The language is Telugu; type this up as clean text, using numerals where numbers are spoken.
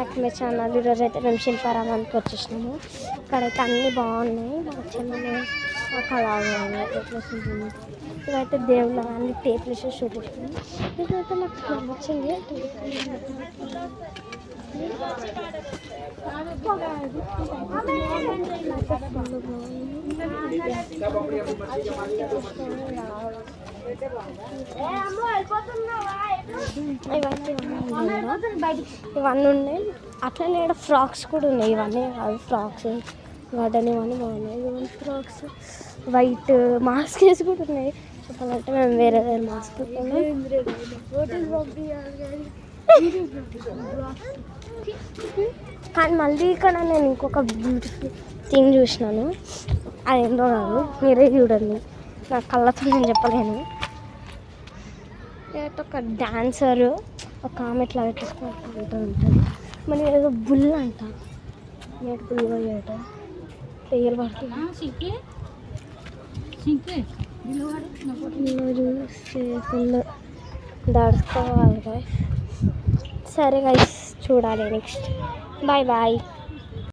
Back to my channel. ఈరోజు అయితే మేము శిల్పారామానికి వచ్చేసినాము. ఇక్కడైతే అన్నీ బాగున్నాయి. మా చెల్లెలు అలాగే ఇవైతే దేవుళ్ళ అన్ని టేపులు షూట్ చేసినాము. ఇదైతే నాకు నచ్చింది. ఇవన్నీ ఉన్నాయి. అట్లనే ఇక్కడ ఫ్రాక్స్ కూడా ఉన్నాయి. ఇవన్నీ కాదు ఫ్రాక్స్ గార్డెన్ ఇవన్నీ బాగున్నాయి. ఇవన్నీ ఫ్రాక్స్ వైట్ మాస్క్ వేసి కూడా ఉన్నాయి. చెప్పాలంటే మేము వేరే వేరే మాస్క్ కానీ మళ్ళీ ఇక్కడ నేను ఇంకొక బ్యూటిఫుల్ థింగ్ చూసినాను. అదేంటో కాదు, మీరే చూడండి. నా కళ్ళతో నేను చెప్పలేను. ఒక డాన్సరు ఒక ఆమె ఇట్లా పెట్టేసుకుంటూ ఉంటుంది. మళ్ళీ ఏదో బుల్ అంట, నేటి బుల్ పోయేట పేరు పడుతుంది. ఫుల్ దడుచుకోవాలి. సరే గైస్, చూడాలి నెక్స్ట్. Bye bye.